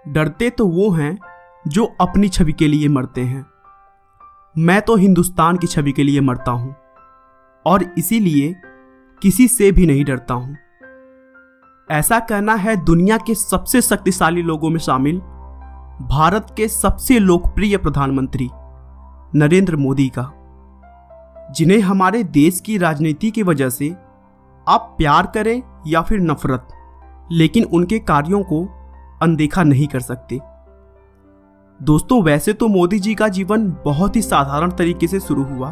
डरते तो वो हैं जो अपनी छवि के लिए मरते हैं। मैं तो हिंदुस्तान की छवि के लिए मरता हूं और इसीलिए किसी से भी नहीं डरता हूं। ऐसा कहना है दुनिया के सबसे शक्तिशाली लोगों में शामिल भारत के सबसे लोकप्रिय प्रधानमंत्री नरेंद्र मोदी का, जिन्हें हमारे देश की राजनीति की वजह से आप प्यार करें या फिर नफरत, लेकिन उनके कार्यों को अनदेखा नहीं कर सकते। दोस्तों, वैसे तो मोदी जी का जीवन बहुत ही साधारण तरीके से शुरू हुआ,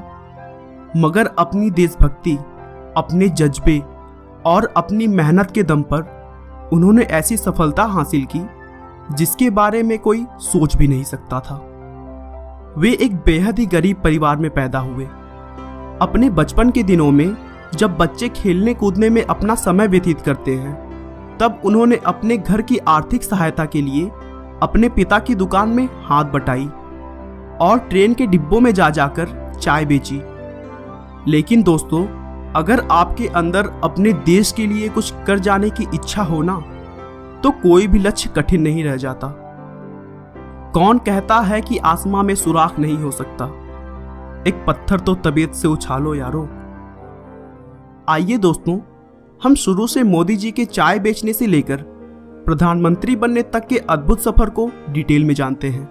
मगर अपनी देशभक्ति, अपने जज्बे और अपनी मेहनत के दम पर उन्होंने ऐसी सफलता हासिल की जिसके बारे में कोई सोच भी नहीं सकता था। वे एक बेहद ही गरीब परिवार में पैदा हुए। अपने बचपन के दिनों में जब बच्चे खेलने कूदने में अपना समय व्यतीत करते हैं, तब उन्होंने अपने घर की आर्थिक सहायता के लिए अपने पिता की दुकान में हाथ बटाई और ट्रेन के डिब्बों में जा जाकर चाय बेची। लेकिन दोस्तों, अगर आपके अंदर अपने देश के लिए कुछ कर जाने की इच्छा हो ना, तो कोई भी लक्ष्य कठिन नहीं रह जाता। कौन कहता है कि आसमां में सुराख नहीं हो सकता? एक पत्थर तो तबीयत से उछालो यारो। आइए दोस्तों, हम शुरू से मोदी जी के चाय बेचने से लेकर प्रधानमंत्री बनने तक के अद्भुत सफर को डिटेल में जानते हैं।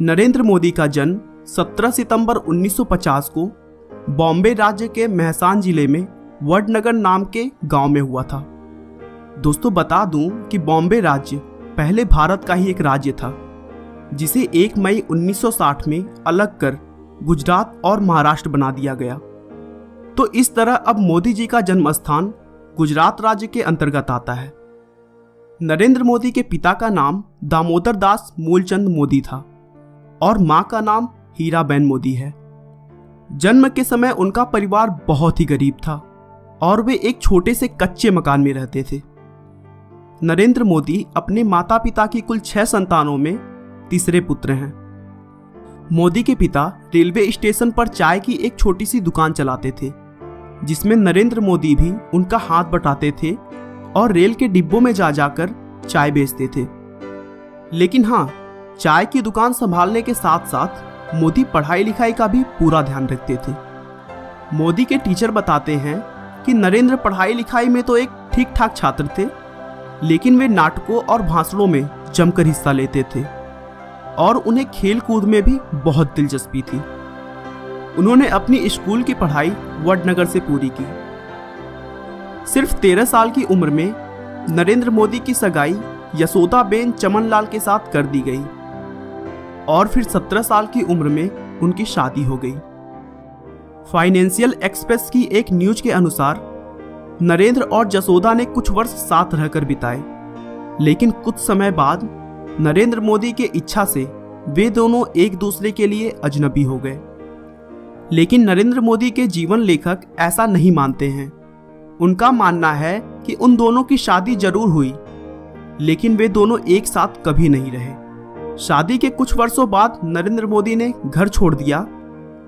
नरेंद्र मोदी का जन्म 17 सितंबर 1950 को बॉम्बे राज्य के मेहसान जिले में वडनगर नाम के गांव में हुआ था। दोस्तों, बता दूं कि बॉम्बे राज्य पहले भारत का ही एक राज्य था, जिसे 1 मई 1960 में अलग कर गुजरात और महाराष्ट्र बना दिया गया। तो इस तरह अब मोदी जी का जन्म स्थान गुजरात राज्य के अंतर्गत आता है। नरेंद्र मोदी के पिता का नाम दामोदर दास मूलचंद मोदी था और मां का नाम हीराबेन मोदी है। जन्म के समय उनका परिवार बहुत ही गरीब था और वे एक छोटे से कच्चे मकान में रहते थे। नरेंद्र मोदी अपने माता पिता की कुल 6 संतानों में तीसरे पुत्र हैं। मोदी के पिता रेलवे स्टेशन पर चाय की एक छोटी सी दुकान चलाते थे, जिसमें नरेंद्र मोदी भी उनका हाथ बटाते थे और रेल के डिब्बों में जा जाकर चाय बेचते थे। लेकिन हाँ, चाय की दुकान संभालने के साथ साथ मोदी पढ़ाई लिखाई का भी पूरा ध्यान रखते थे। मोदी के टीचर बताते हैं कि नरेंद्र पढ़ाई लिखाई में तो एक ठीक ठाक छात्र थे, लेकिन वे नाटकों और भाषणों में जमकर हिस्सा लेते थे और उन्हें खेल कूद में भी बहुत दिलचस्पी थी। उन्होंने अपनी स्कूल की पढ़ाई वडनगर से पूरी की। सिर्फ 13 साल की उम्र में नरेंद्र मोदी की सगाई यशोदाबेन चमनलाल के साथ कर दी गई और फिर 17 साल की उम्र में उनकी शादी हो गई। फाइनेंशियल एक्सप्रेस की एक न्यूज के अनुसार नरेंद्र और जसोदा ने कुछ वर्ष साथ रहकर बिताए, लेकिन कुछ समय बाद नरेंद्र मोदी के इच्छा से वे दोनों एक दूसरे के लिए अजनबी हो गए। लेकिन नरेंद्र मोदी के जीवन लेखक ऐसा नहीं मानते हैं। उनका मानना है कि उन दोनों की शादी जरूर हुई, लेकिन वे दोनों एक साथ कभी नहीं रहे। शादी के कुछ वर्षों बाद नरेंद्र मोदी ने घर छोड़ दिया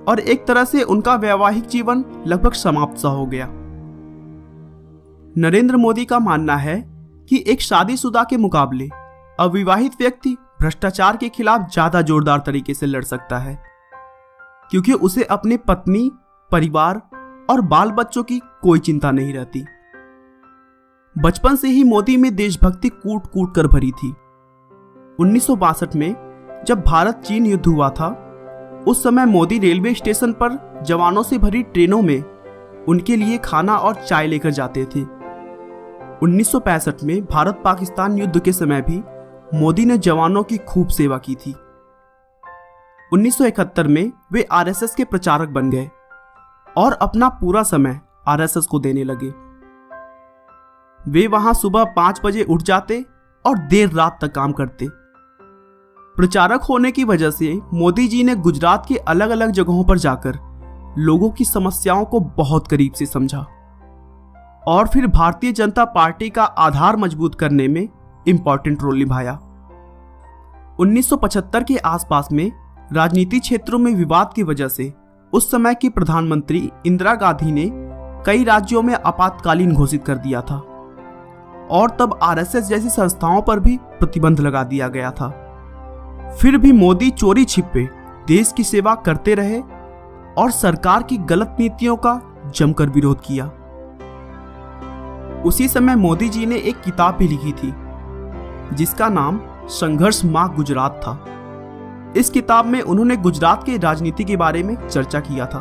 और एक तरह से उनका वैवाहिक जीवन लगभग समाप्त सा हो गया। नरेंद्र मोदी का मानना है कि एक शादीशुदा के मुकाबले अविवाहित व्यक्ति भ्रष्टाचार के खिलाफ ज्यादा जोरदार तरीके से लड़ सकता है, क्योंकि उसे अपनी पत्नी, परिवार और बाल बच्चों की कोई चिंता नहीं रहती। बचपन से ही मोदी में देशभक्ति कूट कूट कर भरी थी। 1962 में जब भारत चीन युद्ध हुआ था, उस समय मोदी रेलवे स्टेशन पर जवानों से भरी ट्रेनों में उनके लिए खाना और चाय लेकर जाते थे। 1965 में भारत पाकिस्तान युद्ध के समय भी मोदी ने जवानों की खूब सेवा की थी। 1971 में वे आरएसएस के प्रचारक बन गए और अपना पूरा समय आरएसएस को देने लगे। वे वहां सुबह 5 बजे उठ जाते और देर रात तक काम करते। प्रचारक होने की वजह से मोदी जी ने गुजरात के अलग अलग जगहों पर जाकर लोगों की समस्याओं को बहुत करीब से समझा और फिर भारतीय जनता पार्टी का आधार मजबूत करने में इंपॉर्टेंट रोल निभाया। 1975 के आसपास में राजनीति क्षेत्रों में विवाद की वजह से उस समय की प्रधानमंत्री इंदिरा गांधी ने कई राज्यों में आपातकालीन घोषित कर दिया था और तब आरएसएस जैसी संस्थाओं पर भी प्रतिबंध लगा दिया गया था। फिर भी मोदी चोरी छिपे देश की सेवा करते रहे और सरकार की गलत नीतियों का जमकर विरोध किया। उसी समय मोदी जी ने एक किताब भी लिखी थी जिसका नाम संघर्ष माँ गुजरात था। इस किताब में उन्होंने गुजरात के राजनीति के बारे में चर्चा किया था।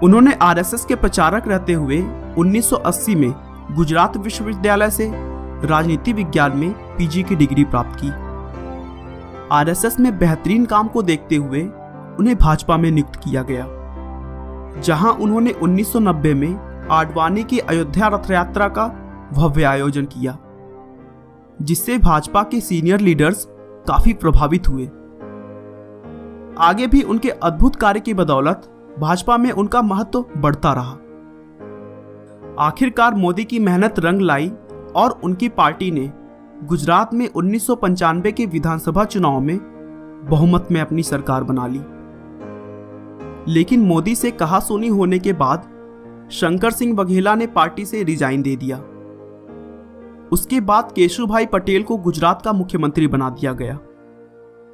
उन्होंने आरएसएस के प्रचारक रहते हुए 1980 में गुजरात विश्वविद्यालय से राजनीति विज्ञान में पीजी की डिग्री प्राप्त की। आरएसएस में बेहतरीन काम को देखते हुए उन्हें भाजपा में नियुक्त किया गया, जहां उन्होंने 1990 में आडवाणी की अयोध्या रथ यात्रा का भव्य आयोजन किया, जिससे भाजपा के सीनियर लीडर्स काफी प्रभावित हुए। आगे भी उनके अद्भुत कार्य की बदौलत भाजपा में उनका महत्व बढ़ता रहा। आखिरकार मोदी की मेहनत रंग लाई और उनकी पार्टी ने गुजरात में 1995 के विधानसभा चुनाव में बहुमत में अपनी सरकार बना ली। लेकिन मोदी से कहासुनी होने के बाद शंकर सिंह वघेला ने पार्टी से रिजाइन दे दिया। उसके बाद केशुभाई पटेल को गुजरात का मुख्यमंत्री बना दिया गया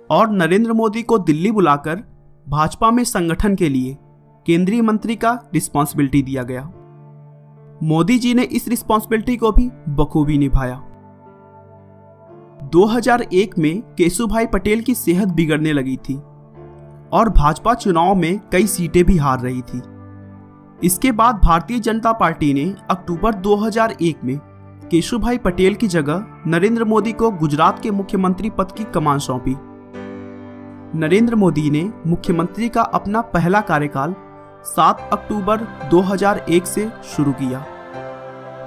और नरेंद्र मोदी को दिल्ली बुलाकर भाजपा में संगठन के लिए केंद्रीय मंत्री का रिस्पॉन्सिबिलिटी दिया गया। मोदी जी ने इस रिस्पॉन्सिबिलिटी को भी बखूबी निभाया। 2001 में केशुभाई पटेल की सेहत बिगड़ने लगी थी और भाजपा चुनाव में कई सीटें भी हार रही थी। इसके बाद भारतीय जनता पार्टी ने अक्टूबर 2001 में केशुभाई पटेल की जगह नरेंद्र मोदी को गुजरात के मुख्यमंत्री पद की कमान सौंपी। नरेंद्र मोदी ने मुख्यमंत्री का अपना पहला कार्यकाल 7 अक्टूबर 2001 से शुरू किया।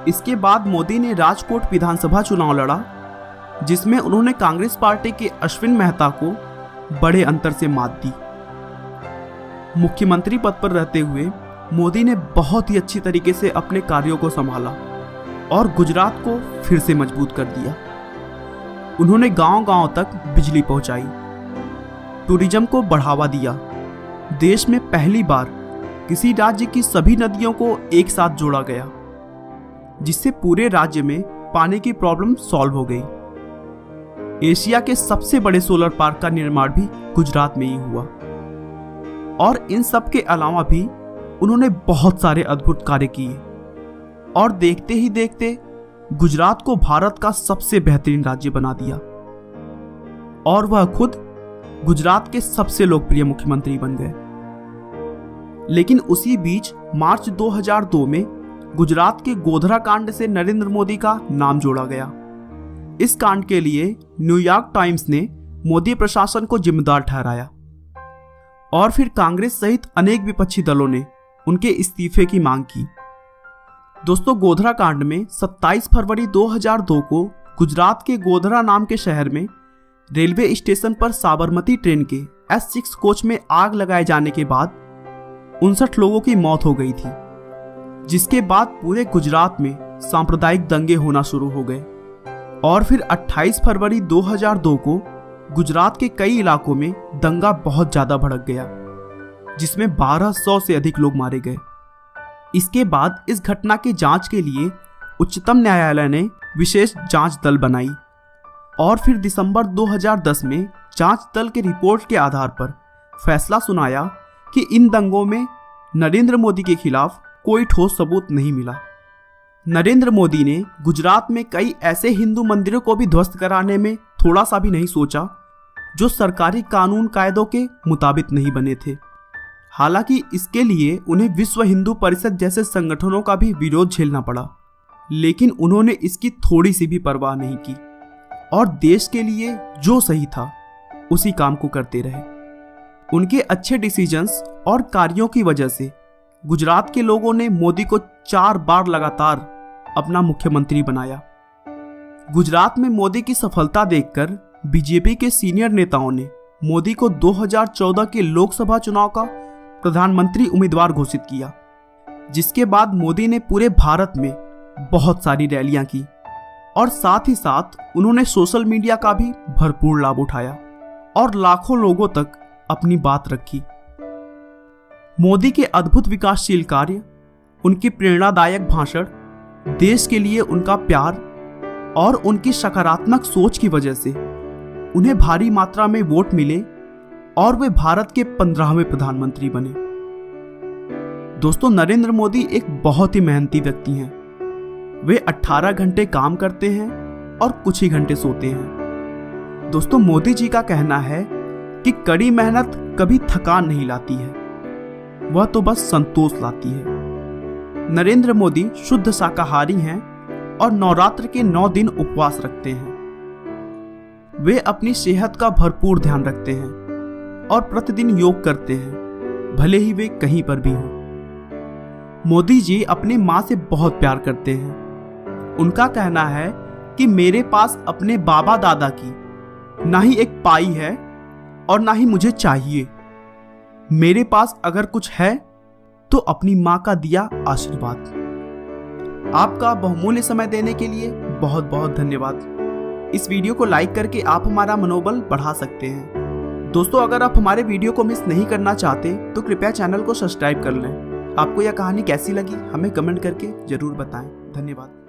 इसके बाद मोदी ने राजकोट विधानसभा चुनाव लड़ा, जिसमें उन्होंने कांग्रेस पार्टी के अश्विन मेहता को बड़े अंतर से मात दी। मुख्यमंत्री पद पर रहते हुए मोदी ने बहुत ही अच्छी तरीके से अपने कार्यों को संभाला और गुजरात को फिर से मजबूत कर दिया। उन्होंने गांव-गांव तक बिजली पहुंचाई, टूरिज्म को बढ़ावा दिया। देश में पहली बार किसी राज्य की सभी नदियों को एक साथ जोड़ा गया, जिससे पूरे राज्य में पानी की प्रॉब्लम सॉल्व हो गई। एशिया के सबसे बड़े सोलर पार्क का निर्माण भी गुजरात में ही हुआ। और इन सब के अलावा भी उन्होंने बहुत सारे अद्भुत कार्य किए और देखते ही देखते गुजरात को भारत का सबसे बेहतरीन राज्य बना दिया और वह खुद गुजरात के सबसे लोकप्रिय मुख्यमंत्री बन गए। लेकिन उसी बीच मार्च 2002 में गुजरात के गोधरा कांड से नरेंद्र मोदी का नाम जोड़ा गया। इस कांड के लिए न्यूयॉर्क टाइम्स ने मोदी प्रशासन को जिम्मेदार ठहराया और फिर कांग्रेस सहित अनेक विपक्षी दलों ने उनके इस्तीफे की मांग की। दोस्तों, गोधरा कांड में 27 फरवरी 2002 को गुजरात के गोधरा नाम के शहर में रेलवे स्टेशन पर साबरमती ट्रेन के S6 कोच में आग लगाए जाने के बाद 59 लोगों की मौत हो गई थी, जिसके बाद पूरे गुजरात में सांप्रदायिक दंगे होना शुरू हो गए। और फिर 28 फरवरी 2002 को गुजरात के कई इलाकों में दंगा बहुत ज्यादा भड़क गया, जिसमें 1200 से अधिक लोग मारे गए। इसके बाद इस घटना की जांच के लिए उच्चतम न्यायालय ने विशेष जांच दल बनाई और फिर दिसंबर 2010 में जांच दल के रिपोर्ट के आधार पर फैसला सुनाया कि इन दंगों में नरेंद्र मोदी के खिलाफ कोई ठोस सबूत नहीं मिला। नरेंद्र मोदी ने गुजरात में कई ऐसे हिंदू मंदिरों को भी ध्वस्त कराने में थोड़ा सा भी नहीं सोचा जो सरकारी कानून कायदों के मुताबिक नहीं बने थे। हालांकि इसके लिए उन्हें विश्व हिंदू परिषद जैसे संगठनों का भी विरोध झेलना पड़ा, लेकिन उन्होंने इसकी थोड़ी सी भी परवाह नहीं की और देश के लिए जो सही था उसी काम को करते रहे। उनके अच्छे डिसीजंस और कार्यों की वजह से गुजरात के लोगों ने मोदी को 4 बार लगातार अपना मुख्यमंत्री बनाया। गुजरात में मोदी की सफलता देखकर बीजेपी के सीनियर नेताओं ने मोदी को 2014 के लोकसभा चुनाव का प्रधानमंत्री उम्मीदवार घोषित किया, जिसके बाद मोदी ने पूरे भारत में बहुत सारी रैलियां की और साथ ही साथ उन्होंने सोशल मीडिया का भी भरपूर लाभ उठाया और लाखों लोगों तक अपनी बात रखी। मोदी के अद्भुत विकासशील कार्य, उनके प्रेरणादायक भाषण देश के लिए उनका प्यार और उनकी सकारात्मक सोच की वजह से उन्हें भारी मात्रा में वोट मिले और वे भारत के 15वें प्रधानमंत्री बने। दोस्तों, नरेंद्र मोदी एक बहुत ही मेहनती व्यक्ति हैं। वे 18 घंटे काम करते हैं और कुछ ही घंटे सोते हैं। दोस्तों, मोदी जी का कहना है कि कड़ी मेहनत कभी थकान नहीं लाती है, वह तो बस संतोष लाती है। नरेंद्र मोदी शुद्ध शाकाहारी हैं और नवरात्र के 9 दिन उपवास रखते हैं। वे अपनी सेहत का भरपूर ध्यान रखते हैं और प्रतिदिन योग करते हैं, भले ही वे कहीं पर भी हों। मोदी जी अपनी माँ से बहुत प्यार करते हैं। उनका कहना है कि मेरे पास अपने बाबा दादा की ना ही एक पाई है और ना ही मुझे चाहिए। मेरे पास अगर कुछ है तो अपनी माँ का दिया आशीर्वाद। आपका बहुमूल्य समय देने के लिए बहुत बहुत धन्यवाद। इस वीडियो को लाइक करके आप हमारा मनोबल बढ़ा सकते हैं। दोस्तों, अगर आप हमारे वीडियो को मिस नहीं करना चाहते तो कृपया चैनल को सब्सक्राइब कर लें। आपको यह कहानी कैसी लगी हमें कमेंट करके जरूर बताएं। धन्यवाद।